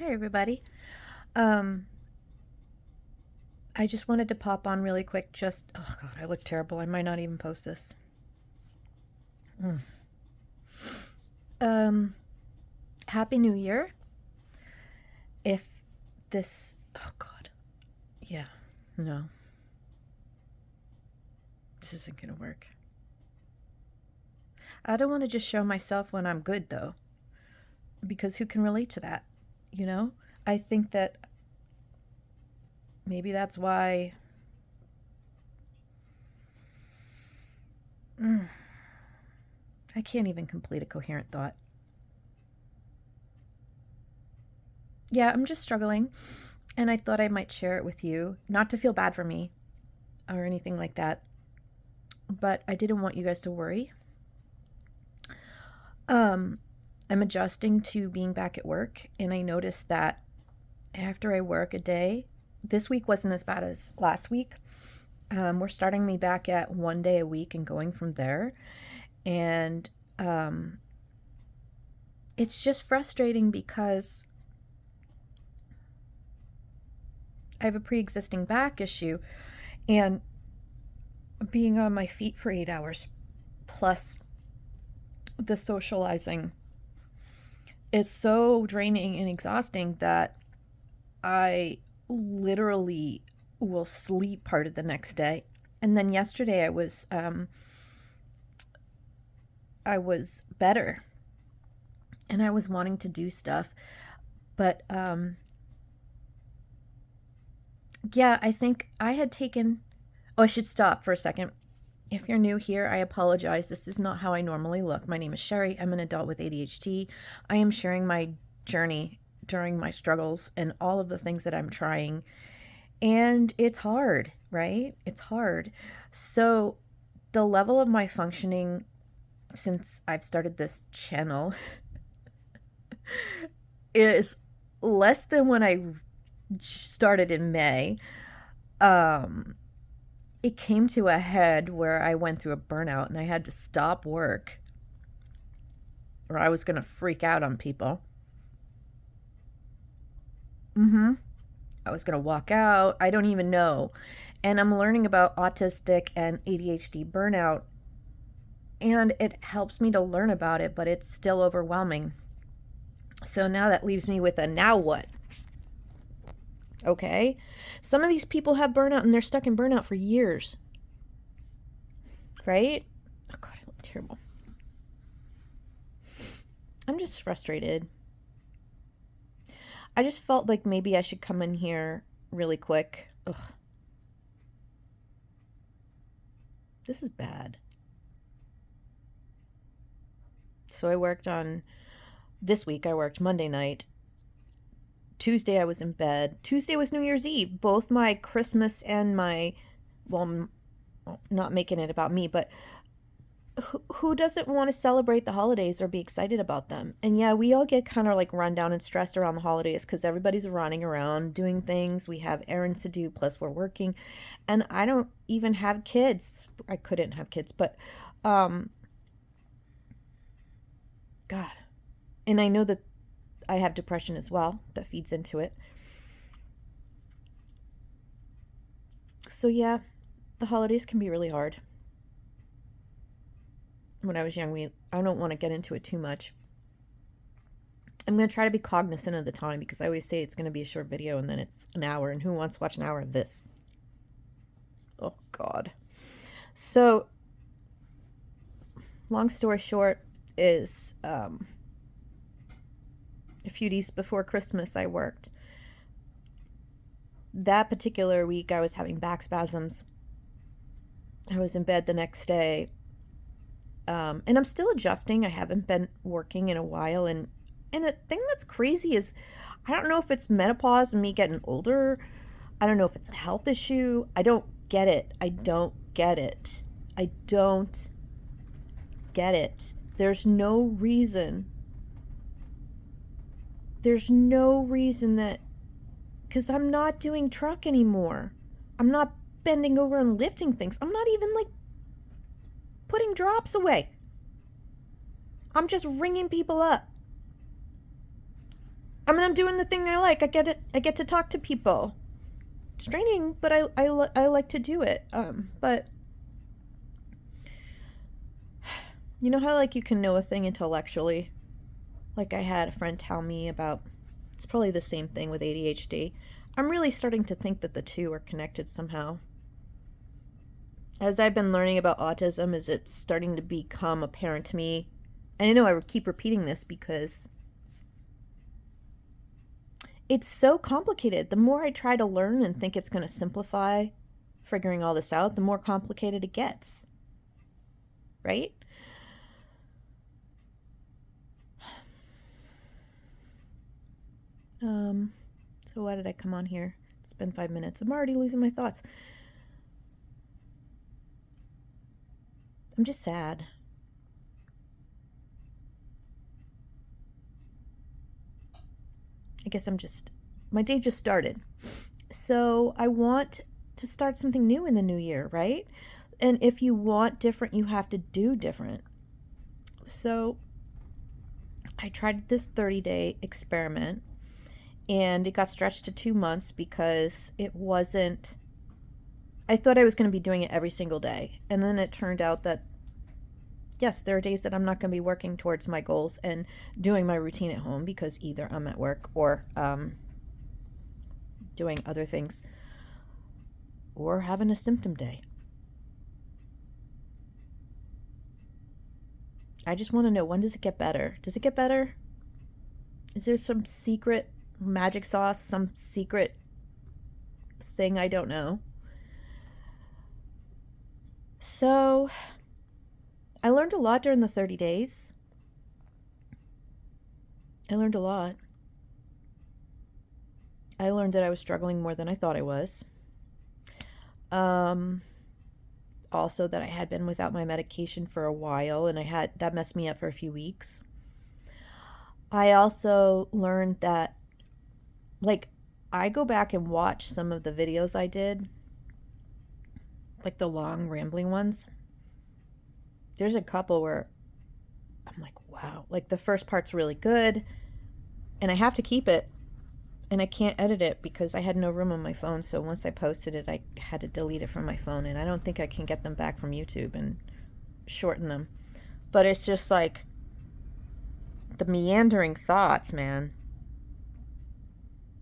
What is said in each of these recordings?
Hey everybody. Um, I just wanted to pop on really quick. Oh God, I look terrible. I might not even post this. Mm. Um, Happy New Year. If oh God, yeah, no, this isn't gonna work. I don't want to just show myself when I'm good though, because who can relate to that? You know, I think that maybe that's why. Mm, I can't even complete a coherent thought. Yeah, I'm just struggling, and I thought I might share it with you, not to feel bad for me or anything like that, but I didn't want you guys to worry. Um, I'm adjusting to being back at work, and I noticed that after I work a day, this week wasn't as bad as last week. We're starting me back at 1 day a week and going from there. And um, it's just frustrating because I have a pre existing back issue, and being on my feet for 8 hours plus the socializing is so draining and exhausting that I literally will sleep part of the next day. And then yesterday I was better and I was wanting to do stuff, but yeah, I think I had taken. Oh, I should stop for a second. If you're new here, I apologize. This is not how I normally look. My name is Sherry. I'm an adult with ADHD. I am sharing my journey during my struggles and all of the things that I'm trying. And it's hard, right? It's hard. So, the level of my functioning since I've started this channel is less than when I started in May. Um, it came to a head where I went through a burnout and I had to stop work or I was going to freak out on people. Mm-hmm. I was going to walk out. I don't even know. And I'm learning about autistic and ADHD burnout, and it helps me to learn about it, but it's still overwhelming. So now that leaves me with a now what? Okay. Some of these people have burnout and they're stuck in burnout for years, right? Oh, God, I look terrible. I'm just frustrated. I just felt like maybe I should come in here really quick. Ugh, this is bad. So this week I worked Monday night. Tuesday I was in bed. Tuesday was New Year's Eve. Both my Christmas and well, not making it about me, but who doesn't want to celebrate the holidays or be excited about them? And yeah, we all get kind of like run down and stressed around the holidays because everybody's running around doing things. We have errands to do, plus we're working. And I don't even have kids. I couldn't have kids, but um, God. And I know that I have depression as well that feeds into it. So yeah, the holidays can be really hard. When I was young, I don't want to get into it too much. I'm going to try to be cognizant of the time because I always say it's going to be a short video and then it's an hour, and who wants to watch an hour of this? Oh, God. So, long story short, is a few days before Christmas, I worked. That particular week, I was having back spasms. I was in bed the next day. And I'm still adjusting. I haven't been working in a while, and the thing that's crazy is I don't know if it's menopause and me getting older. I don't know if it's a health issue. I don't get it. I don't get it. I don't get it. There's no reason. There's no reason that, because I'm not doing truck anymore. I'm not bending over and lifting things. I'm not even like putting drops away. I'm just ringing people up. I mean, I'm doing the thing I like. I get to talk to people. It's draining, but I like to do it. But you know how like you can know a thing intellectually? Like I had a friend tell me about, it's probably the same thing with ADHD. I'm really starting to think that the two are connected somehow. As I've been learning about autism, is it's starting to become apparent to me. And I know I keep repeating this because it's so complicated. The more I try to learn and think it's going to simplify figuring all this out, the more complicated it gets. Right? So why did I come on here? It's been 5 minutes. I'm already losing my thoughts. I'm just sad. I guess my day just started. So I want to start something new in the new year, right? And if you want different, you have to do different. So I tried this 30-day experiment, and it got stretched to 2 months because it wasn't, I thought I was going to be doing it every single day. And then it turned out that, yes, there are days that I'm not going to be working towards my goals and doing my routine at home because either I'm at work or doing other things or having a symptom day. I just want to know, when does it get better? Does it get better? Is there some secret magic sauce, some secret thing I don't know? So I learned a lot during the 30 days. I learned a lot. I learned that I was struggling more than I thought I was. Also that I had been without my medication for a while, and that messed me up for a few weeks. I also learned that, like, I go back and watch some of the videos I did, like the long rambling ones. There's a couple where I'm like, wow, like the first part's really good and I have to keep it, and I can't edit it because I had no room on my phone. So once I posted it, I had to delete it from my phone, and I don't think I can get them back from YouTube and shorten them. But it's just like the meandering thoughts, man.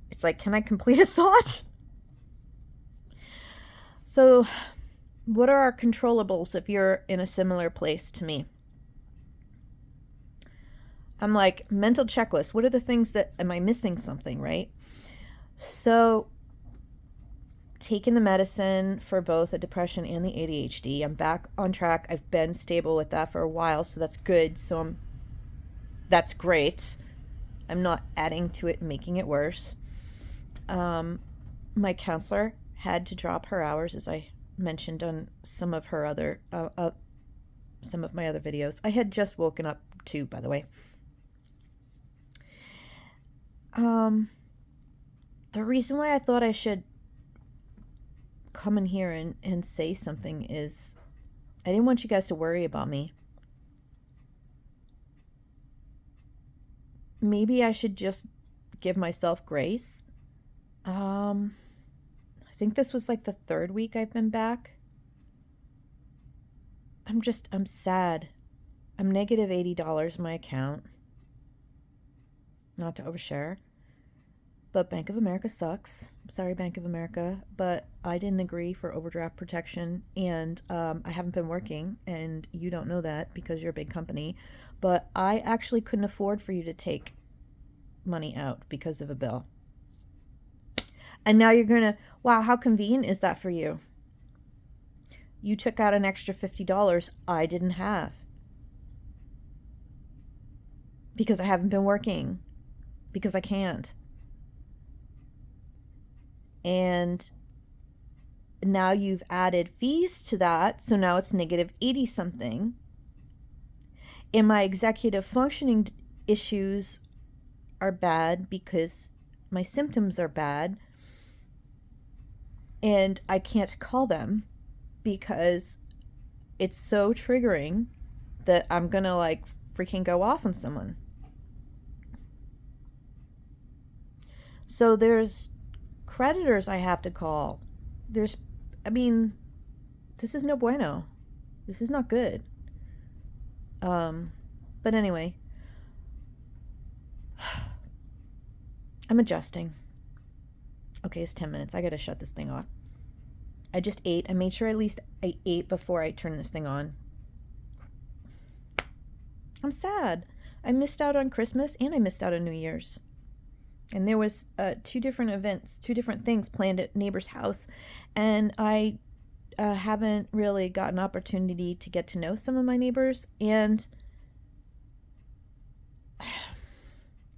It's like, can I complete a thought? So what are our controllables if you're in a similar place to me? I'm like, mental checklist. What are the things that, am I missing something, right? So taking the medicine for both the depression and the ADHD. I'm back on track. I've been stable with that for a while, so that's good. That's great. I'm not adding to it and making it worse. My counselor had to drop her hours, as I mentioned on some of my other videos. I had just woken up too, by the way. The reason why I thought I should come in here and say something is I didn't want you guys to worry about me. Maybe I should just give myself grace. I think this was like the 3rd week I've been back. I'm sad. I'm negative $80 in my account. Not to overshare, but Bank of America sucks. I'm sorry, Bank of America, but I didn't agree for overdraft protection, and I haven't been working, and you don't know that because you're a big company, but I actually couldn't afford for you to take money out because of a bill. And now you're gonna, wow, how convenient is that for you? You took out an extra $50 I didn't have because I haven't been working, because I can't. And now you've added fees to that, so now it's negative 80 something. And my executive functioning issues are bad because my symptoms are bad, and I can't call them because it's so triggering that I'm gonna like freaking go off on someone. So there's creditors I have to call. There's, I mean, this is no bueno. This is not good. But anyway, I'm adjusting. Okay, it's 10 minutes. I gotta shut this thing off. I just ate. I made sure at least I ate before I turned this thing on. I'm sad. I missed out on Christmas and I missed out on New Year's. And there was 2 different events, 2 different things planned at neighbor's house. And I haven't really got an opportunity to get to know some of my neighbors. And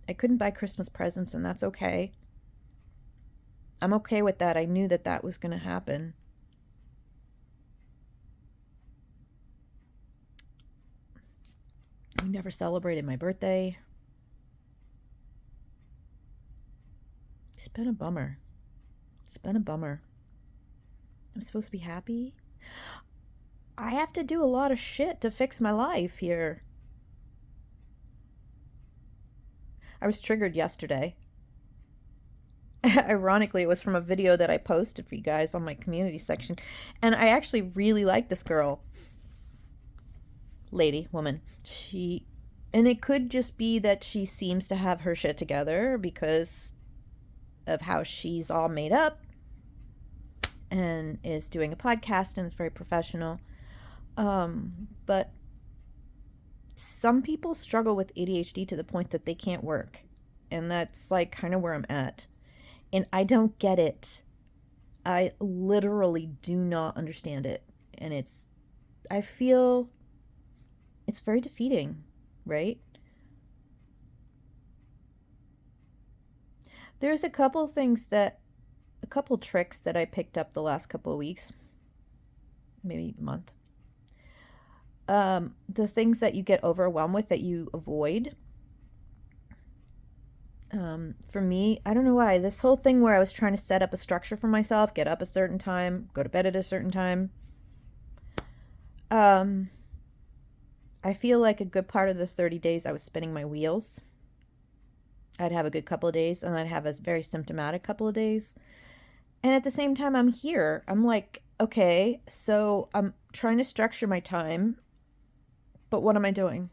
I couldn't buy Christmas presents, and that's okay. I'm okay with that. I knew that that was going to happen. We never celebrated my birthday. It's been a bummer. It's been a bummer. I'm supposed to be happy. I have to do a lot of shit to fix my life here. I was triggered yesterday. Ironically, it was from a video that I posted for you guys on my community section. And I actually really like this girl. Lady, woman. And it could just be that she seems to have her shit together because of how she's all made up and is doing a podcast and is very professional. But some people struggle with ADHD to the point that they can't work. And that's like kind of where I'm at. And I don't get it. I literally do not understand it. And I feel it's very defeating, right? There's a couple tricks that I picked up the last couple of weeks, maybe a month. The things that you get overwhelmed with that you avoid. For me, I don't know why, this whole thing where I was trying to set up a structure for myself, get up a certain time, go to bed at a certain time. I feel like a good part of the 30 days I was spinning my wheels. I'd have a good couple of days and I'd have a very symptomatic couple of days. And at the same time, I'm here. I'm like, okay, so I'm trying to structure my time, but what am I doing?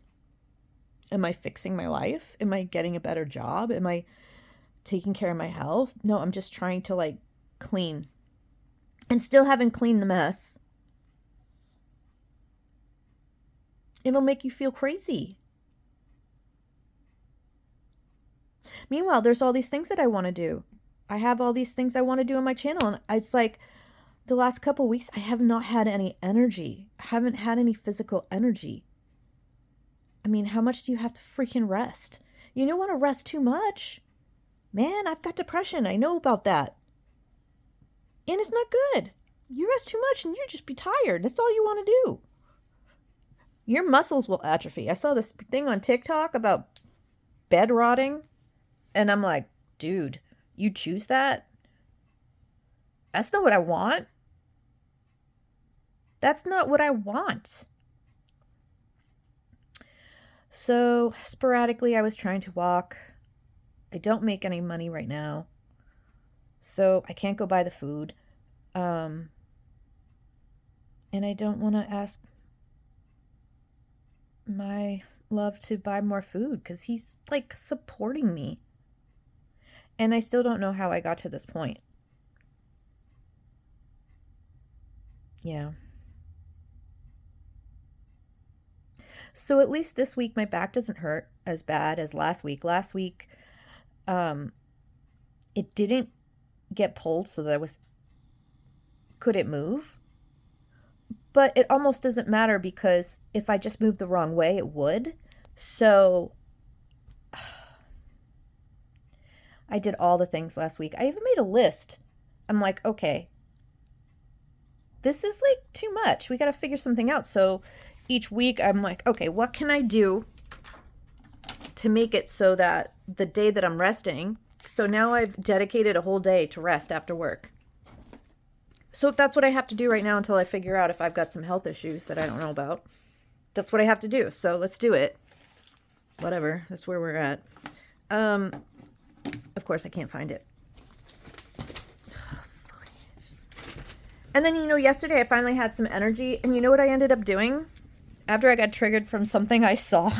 Am I fixing my life? Am I getting a better job? Am I taking care of my health? No, I'm just trying to like clean and still haven't cleaned the mess. It'll make you feel crazy. Meanwhile, there's all these things that I want to do. I have all these things I want to do on my channel. And it's like the last couple of weeks, I have not had any energy. I haven't had any physical energy. I mean, how much do you have to freaking rest? You don't want to rest too much. Man, I've got depression. I know about that. And it's not good. You rest too much and you just be tired. That's all you want to do. Your muscles will atrophy. I saw this thing on TikTok about bed rotting. And I'm like, dude, you choose that? That's not what I want. That's not what I want. So sporadically, I was trying to walk. I don't make any money right now. So I can't go buy the food. And I don't want to ask my love to buy more food because he's like supporting me. And I still don't know how I got to this point. Yeah. So at least this week my back doesn't hurt as bad as last week. Last week, it didn't get pulled so that could it move? But it almost doesn't matter because if I just moved the wrong way, it would. So I did all the things last week. I even made a list. I'm like, okay, this is like too much. We got to figure something out. So each week I'm like, okay, what can I do to make it so that the day that I'm resting, so now I've dedicated a whole day to rest after work. So if that's what I have to do right now until I figure out if I've got some health issues that I don't know about, that's what I have to do. So let's do it. Whatever. That's where we're at. Of course, I can't find it. And then, yesterday I finally had some energy. And you know what I ended up doing? After I got triggered from something I saw.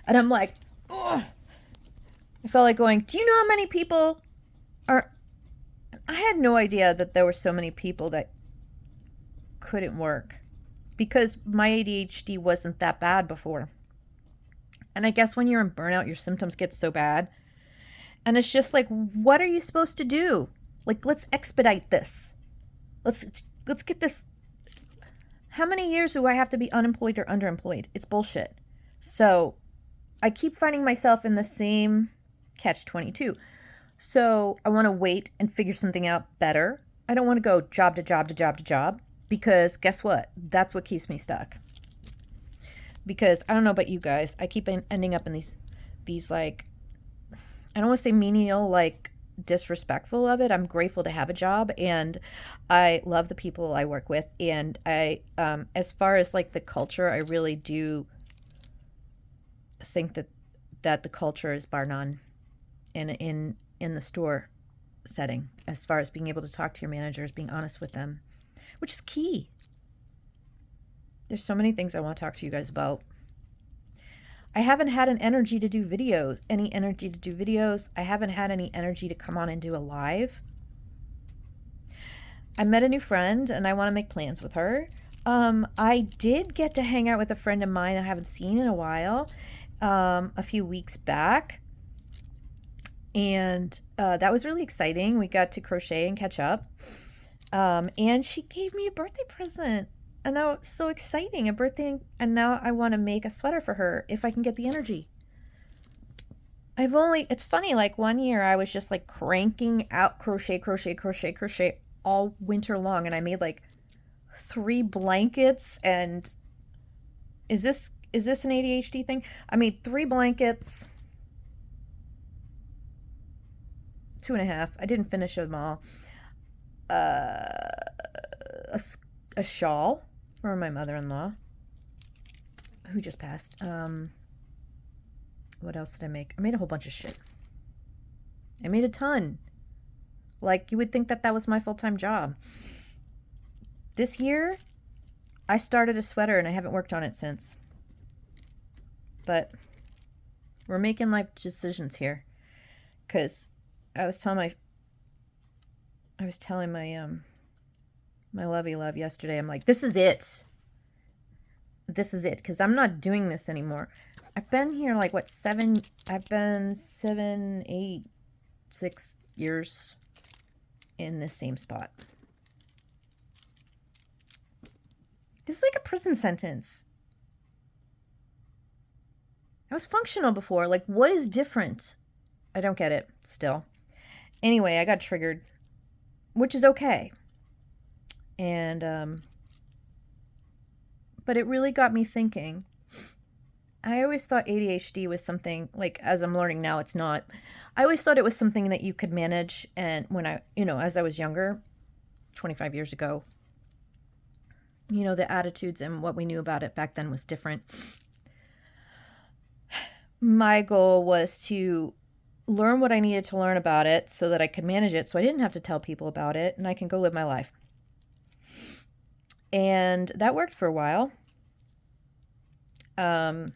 And I'm like, oh. I felt like going, do you know how many people are... I had no idea that there were so many people that couldn't work. Because my ADHD wasn't that bad before. And I guess when you're in burnout, your symptoms get so bad. And it's just like, what are you supposed to do? Like, let's expedite this. Let's get this. How many years do I have to be unemployed or underemployed? It's bullshit. So I keep finding myself in the same catch-22. So I want to wait and figure something out better. I don't want to go job to job to job to job, because guess what? That's what keeps me stuck. Because I don't know about you guys, I keep ending up in these like, I don't want to say menial, like disrespectful of it. I'm grateful to have a job, and I love the people I work with. And I, as far as like the culture, I really do think that the culture is bar none in the store setting, as far as being able to talk to your managers, being honest with them, which is key. There's so many things I want to talk to you guys about. I haven't had any energy to do videos. I haven't had any energy to come on and do a live. I met a new friend and I want to make plans with her. I did get to hang out with a friend of mine I haven't seen in a while, a few weeks back. And that was really exciting. We got to crochet and catch up. And she gave me a birthday present. And that was so exciting, a birthday. And now I want to make a sweater for her if I can get the energy. It's funny, like one year I was just like cranking out crochet all winter long. And I made like 3 blankets. And is this an ADHD thing? I made 3 blankets, 2.5. I didn't finish them all. A shawl for my mother-in-law, who just passed. What else did I make? I made a whole bunch of shit. I made a ton. Like, you would think that was my full-time job. This year, I started a sweater and I haven't worked on it since. But we're making life decisions here. Because I was telling my lovey love yesterday, I'm like, this is it. Because I'm not doing this anymore. I've been here like, 7, 8, 6 years in this same spot. This is like a prison sentence. I was functional before. Like, what is different? I don't get it still. Anyway, I got triggered, which is okay. And, but it really got me thinking. I always thought ADHD was something, like, as I'm learning now, it's not. I always thought it was something that you could manage. And when as I was younger, 25 years ago, the attitudes and what we knew about it back then was different. My goal was to learn what I needed to learn about it so that I could manage it, so I didn't have to tell people about it, and I can go live my life. And that worked for a while. Of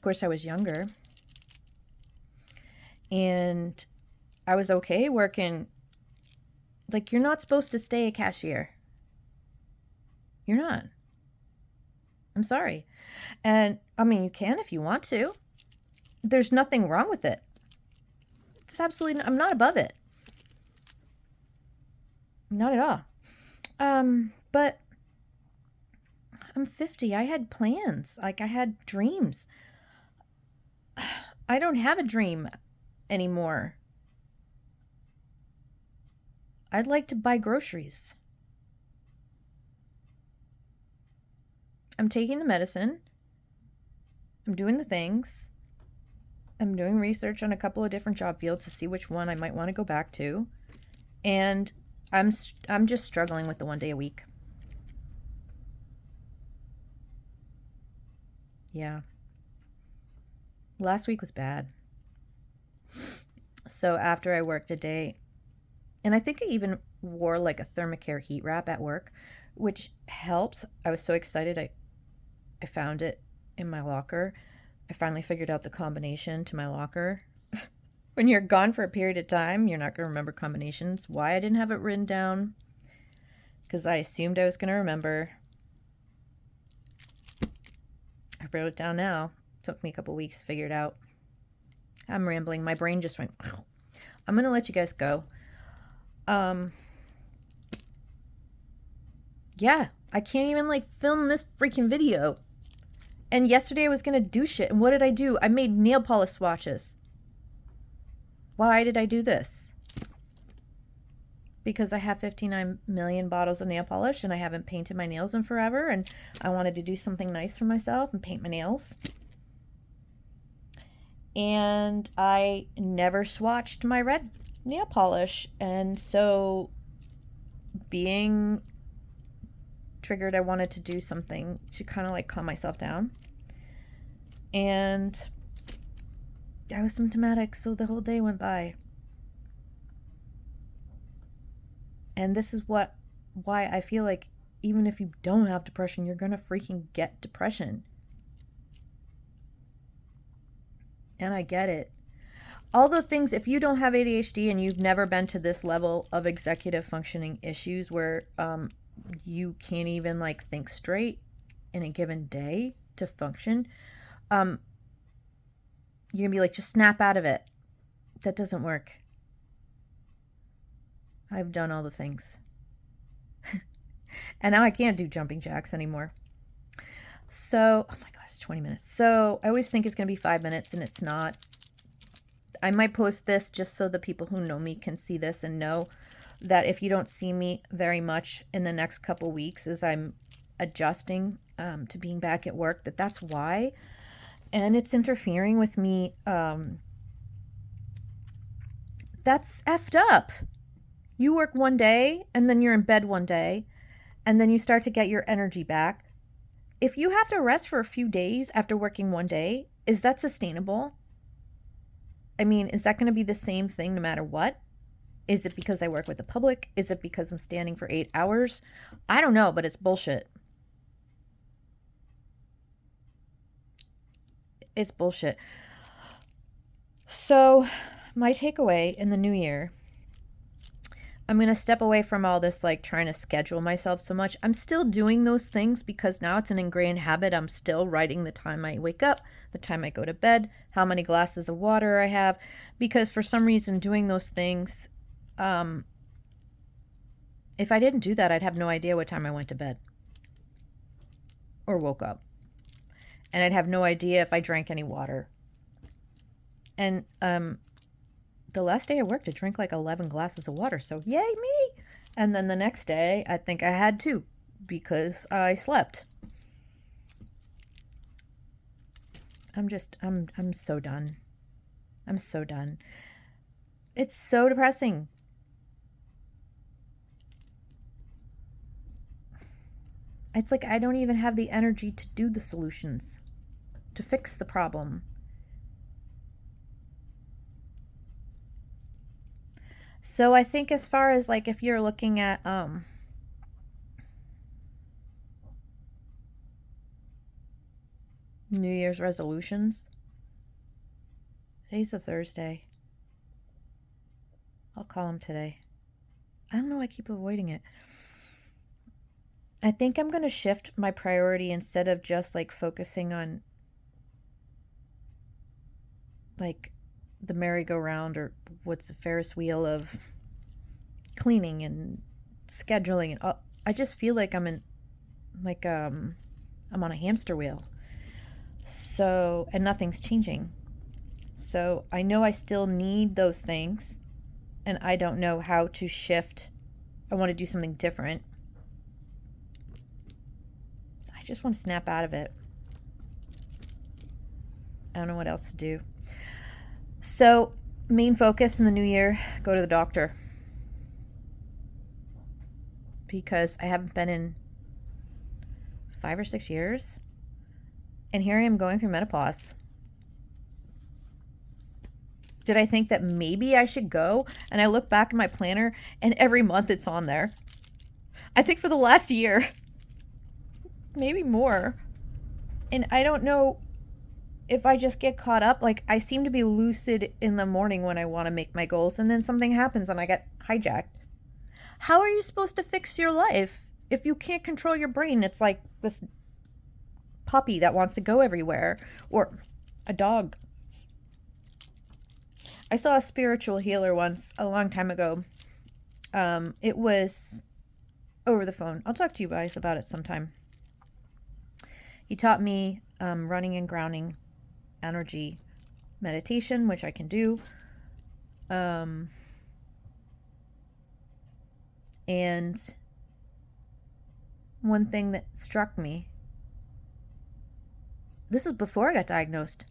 course, I was younger. And I was okay working. Like, you're not supposed to stay a cashier. You're not. I'm sorry. And, I mean, you can if you want to. There's nothing wrong with it. It's absolutely, I'm not above it. Not at all. But I'm 50. I had plans. Like, I had dreams. I don't have a dream anymore. I'd like to buy groceries. I'm taking the medicine. I'm doing the things. I'm doing research on a couple of different job fields to see which one I might want to go back to. And I'm just struggling with the 1 day a week. Yeah. Last week was bad. So after I worked a day, and I think I even wore like a thermacare heat wrap at work, which helps. I was so excited. I found it in my locker. I finally figured out the combination to my locker. When you're gone for a period of time, you're not going to remember combinations. Why I didn't have it written down? Because I assumed I was going to remember. I wrote it down now. It took me a couple weeks to figure it out. I'm rambling. My brain just went. I'm going to let you guys go. Yeah, I can't even like film this freaking video. And yesterday I was going to do shit. And what did I do? I made nail polish swatches. Why did I do this? Because I have 59 million bottles of nail polish and I haven't painted my nails in forever. And I wanted to do something nice for myself and paint my nails. And I never swatched my red nail polish. And so being triggered, I wanted to do something to kind of like calm myself down. And I was symptomatic, so the whole day went by. And this is why I feel like even if you don't have depression, you're gonna freaking get depression. And I get it. All the things, if you don't have ADHD and you've never been to this level of executive functioning issues where you can't even like think straight in a given day to function, you're gonna be like, just snap out of it. That doesn't work. I've done all the things. And now I can't do jumping jacks anymore. So, oh my God, it's 20 minutes. So I always think it's going to be 5 minutes and it's not. I might post this just so the people who know me can see this and know that if you don't see me very much in the next couple weeks as I'm adjusting to being back at work, that's why. And it's interfering with me. That's effed up. You work one day and then you're in bed one day and then you start to get your energy back. If you have to rest for a few days after working one day, is that sustainable? I mean, is that going to be the same thing no matter what? Is it because I work with the public? Is it because I'm standing for 8 hours? I don't know, but it's bullshit. It's bullshit. So, my takeaway in the new year, I'm going to step away from all this, like trying to schedule myself so much. I'm still doing those things because now it's an ingrained habit. I'm still writing the time I wake up, the time I go to bed, how many glasses of water I have, because for some reason doing those things, if I didn't do that, I'd have no idea what time I went to bed or woke up. And I'd have no idea if I drank any water. And, the last day I worked, I drank like 11 glasses of water. So yay me. And then the next day, I think I had 2 because I slept. I'm so done. I'm so done. It's so depressing. It's like I don't even have the energy to do the solutions, to fix the problem. So I think as far as like if you're looking at New Year's resolutions, today's a Thursday. I'll call him today. I don't know, I keep avoiding it. I think I'm going to shift my priority instead of just like focusing on like the merry-go-round or what's the Ferris wheel of cleaning and scheduling and all. I just feel like I'm in like I'm on a hamster wheel. So, and nothing's changing. So I know I still need those things and I don't know how to shift. I want to do something different. I just want to snap out of it. I don't know what else to do. So, main focus in the new year, go to the doctor. Because I haven't been in 5 or 6 years. And here I am going through menopause. did I think that maybe I should go? And I look back at my planner and every month it's on there. I think for the last year, maybe more. And I don't know if I just get caught up. Like, I seem to be lucid in the morning when I want to make my goals, and then something happens and I get hijacked. How are you supposed to fix your life if you can't control your brain? It's like this puppy that wants to go everywhere, or a dog. I saw a spiritual healer once a long time ago. It was over the phone. I'll talk to you guys about it sometime. He taught me running and grounding energy meditation, which I can do. And one thing that struck me, this is before I got diagnosed.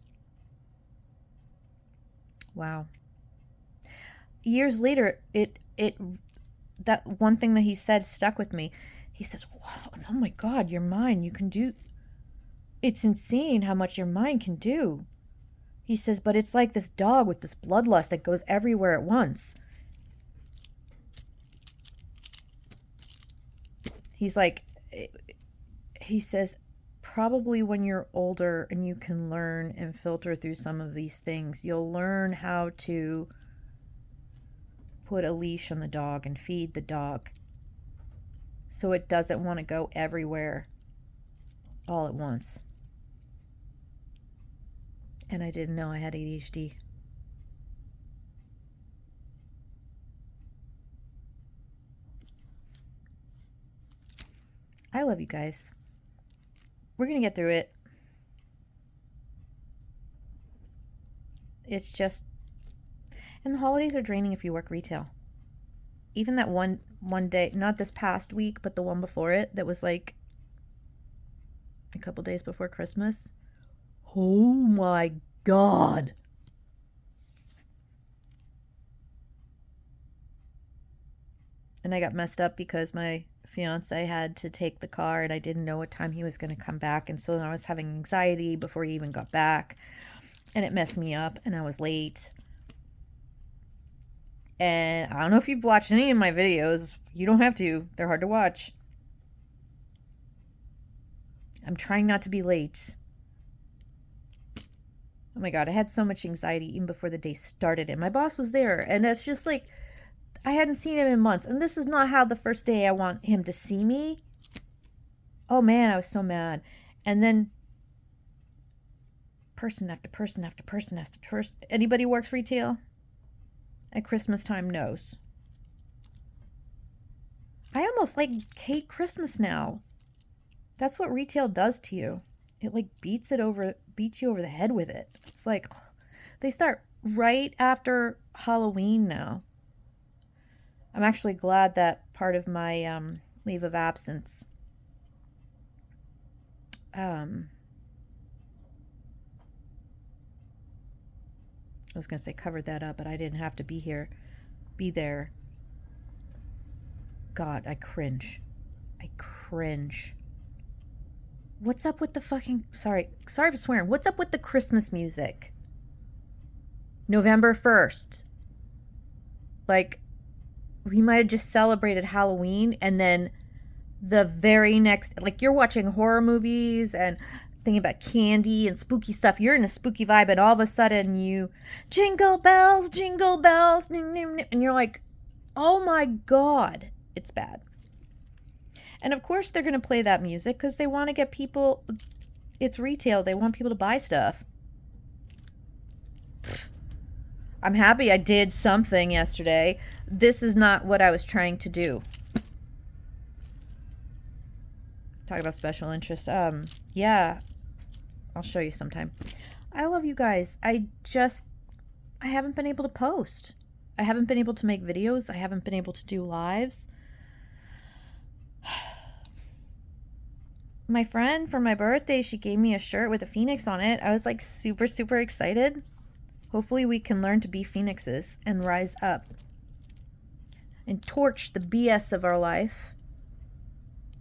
Wow. Years later, that one thing that he said stuck with me. He says, wow, oh my God, your mind, you can do, it's insane how much your mind can do. He says, but it's like this dog with this bloodlust that goes everywhere at once. He's like, he says, probably when you're older and you can learn and filter through some of these things, you'll learn how to put a leash on the dog and feed the dog so it doesn't want to go everywhere all at once. And I didn't know I had ADHD. I love you guys. We're going to get through it. It's just, and the holidays are draining if you work retail. Even that one day, not this past week, but the one before it, that was like a couple days before Christmas. Oh my God. And I got messed up because my fiance had to take the car and I didn't know what time he was going to come back, and so then I was having anxiety before he even got back, and it messed me up and I was late. And I don't know if you've watched any of my videos. You don't have to. They're hard to watch. I'm trying not to be late. Oh my God, I had so much anxiety even before the day started, and my boss was there, and it's just like, I hadn't seen him in months, and this is not how the first day I want him to see me. Oh man, I was so mad. And then person after person after person after person. Anybody who works retail at Christmas time knows. I almost like hate Christmas now. That's what retail does to you. It like beats you over the head with it. It's like they start right after Halloween now. I'm actually glad that part of my leave of absence I was going to say covered that up, but I didn't have to be there. God, I cringe. What's up with the fucking, sorry for swearing. What's up with the Christmas music? November 1st. Like, we might have just celebrated Halloween, and then the very next, like, you're watching horror movies and thinking about candy and spooky stuff. You're in a spooky vibe, and all of a sudden you jingle bells, and you're like, oh my God, it's bad. And of course they're going to play that music because they want to get people, it's retail, they want people to buy stuff. I'm happy I did something yesterday. This is not what I was trying to do. Talk about special interests. Yeah, I'll show you sometime. I love you guys. I haven't been able to post. I haven't been able to make videos. I haven't been able to do lives. My friend, for my birthday, she gave me a shirt with a phoenix on it. I was like super, super excited. Hopefully we can learn to be phoenixes and rise up and torch the BS of our life.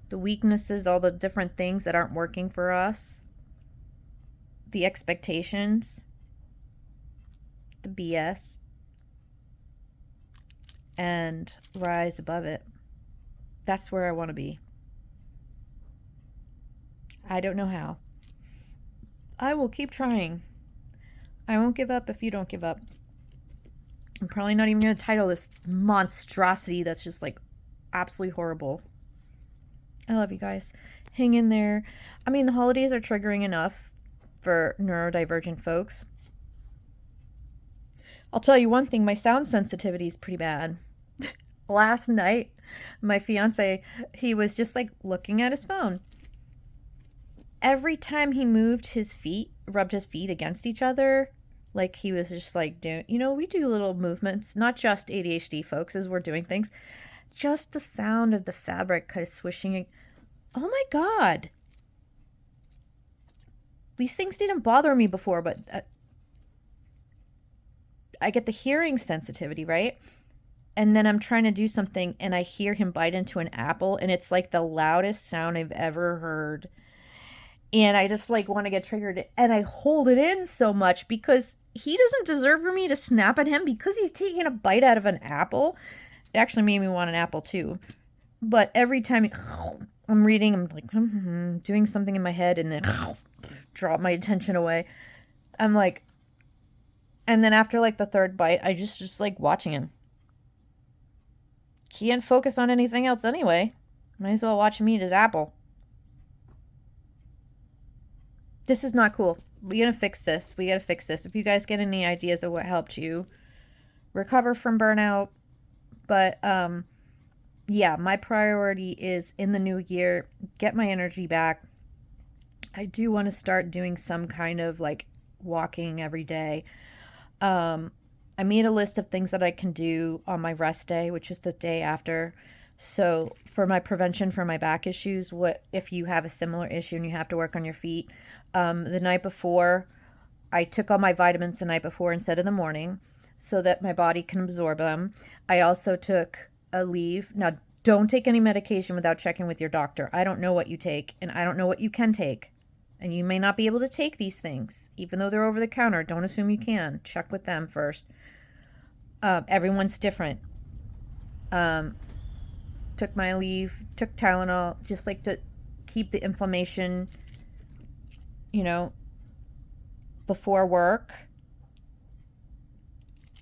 The weaknesses, all the different things that aren't working for us. The expectations. the BS and rise above it. That's where I want to be. I don't know how. I will keep trying. I won't give up if you don't give up. I'm probably not even going to title this monstrosity that's just like absolutely horrible. I love you guys. Hang in there. I mean, the holidays are triggering enough for neurodivergent folks. I'll tell you one thing, my sound sensitivity is pretty bad. Last night, my fiance, he was just like looking at his phone. Every time he moved his feet, rubbed his feet against each other, like he was just like doing, we do little movements, not just ADHD folks as we're doing things, just the sound of the fabric kind of swishing. Oh my God. These things didn't bother me before, but I get the hearing sensitivity, right? And then I'm trying to do something and I hear him bite into an apple and it's like the loudest sound I've ever heard. And I just like want to get triggered and I hold it in so much because he doesn't deserve for me to snap at him because he's taking a bite out of an apple. It actually made me want an apple too. But every time I'm reading, I'm like doing something in my head and then drop my attention away. I'm like, and then after like the third bite, I just like watching him. Can't focus on anything else anyway. Might as well watch him eat his apple. This is not cool. We gotta fix this. We gotta fix this. If you guys get any ideas of what helped you recover from burnout. But yeah, my priority is in the new year, get my energy back. I do want to start doing some kind of like walking every day. I made a list of things that I can do on my rest day, which is the day after. So for my prevention for my back issues, what if you have a similar issue and you have to work on your feet? The night before, I took all my vitamins the night before instead of the morning so that my body can absorb them. I also took a leave. Now, don't take any medication without checking with your doctor. I don't know what you take and I don't know what you can take. And you may not be able to take these things, even though they're over the counter. Don't assume you can. Check with them first. Everyone's different. Took my leave, took Tylenol, just like to keep the inflammation, before work.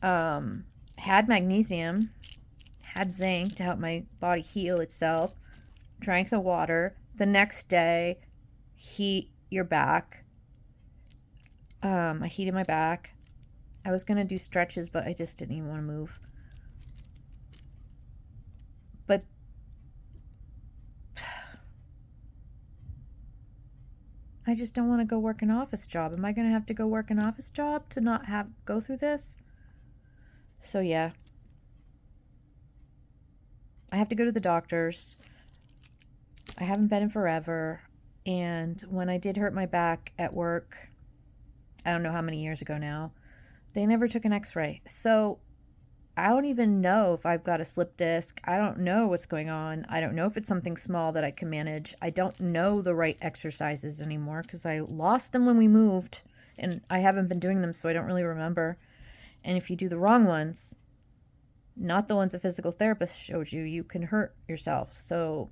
Had magnesium, had zinc to help my body heal itself. Drank the water. The next day, heat your back. I heated my back. I was going to do stretches, but I just didn't even want to move. But I just don't want to go work an office job. Am I going to have to go work an office job to not go through this? So yeah. I have to go to the doctors. I haven't been in forever. And when I did hurt my back at work, I don't know how many years ago now, they never took an x-ray. So I don't even know if I've got a slip disc. I don't know what's going on. I don't know if it's something small that I can manage. I don't know the right exercises anymore because I lost them when we moved and I haven't been doing them, so I don't really remember. And if you do the wrong ones, not the ones a physical therapist showed you, you can hurt yourself. So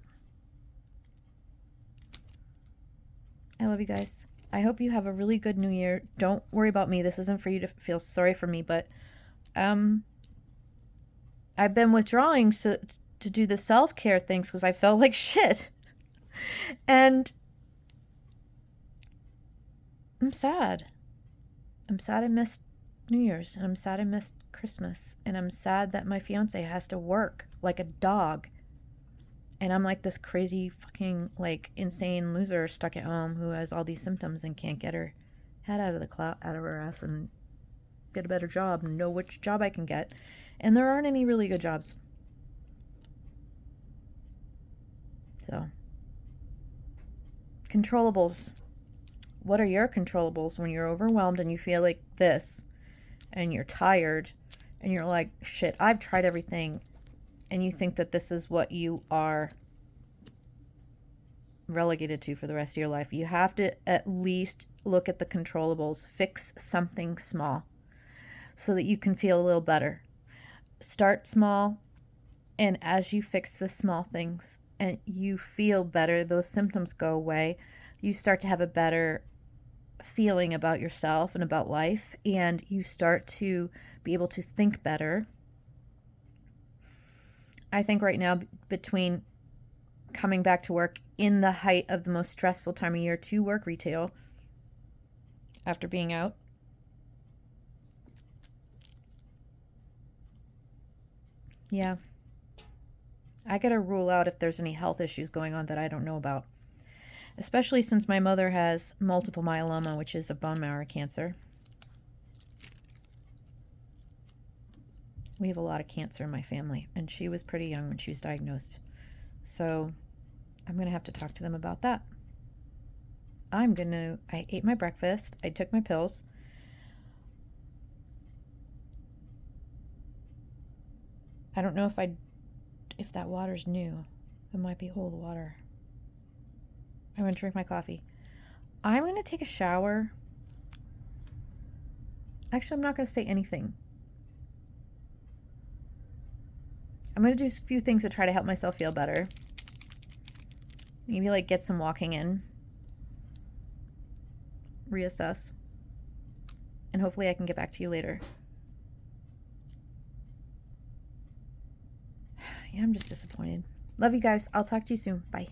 I love you guys. I hope you have a really good new year. Don't worry about me. This isn't for you to feel sorry for me, but I've been withdrawing to do the self-care things because I felt like shit. And I'm sad. I'm sad I missed New Year's. And I'm sad I missed Christmas. And I'm sad that my fiance has to work like a dog. And I'm like this crazy fucking like insane loser stuck at home who has all these symptoms and can't get her head out of her ass and get a better job and know which job I can get. And there aren't any really good jobs. So, controllables. What are your controllables when you're overwhelmed and you feel like this and you're tired and you're like, shit, I've tried everything, and you think that this is what you are relegated to for the rest of your life? You have to at least look at the controllables. Fix something small. so that you can feel a little better. Start small, and as you fix the small things and you feel better, those symptoms go away, you start to have a better feeling about yourself and about life, and you start to be able to think better. I think right now, between coming back to work in the height of the most stressful time of year to work retail after being out, yeah, I gotta rule out if there's any health issues going on that I don't know about, especially since my mother has multiple myeloma, which is a bone marrow cancer. We have a lot of cancer in my family, and she was pretty young when she was diagnosed. So I'm going to have to talk to them about that. I ate my breakfast. I took my pills. I don't know if that water's new. It might be old water. I'm going to drink my coffee. I'm going to take a shower. Actually, I'm not going to say anything. I'm going to do a few things to try to help myself feel better. Maybe like get some walking in. Reassess. And hopefully I can get back to you later. Yeah, I'm just disappointed. Love you guys. I'll talk to you soon. Bye.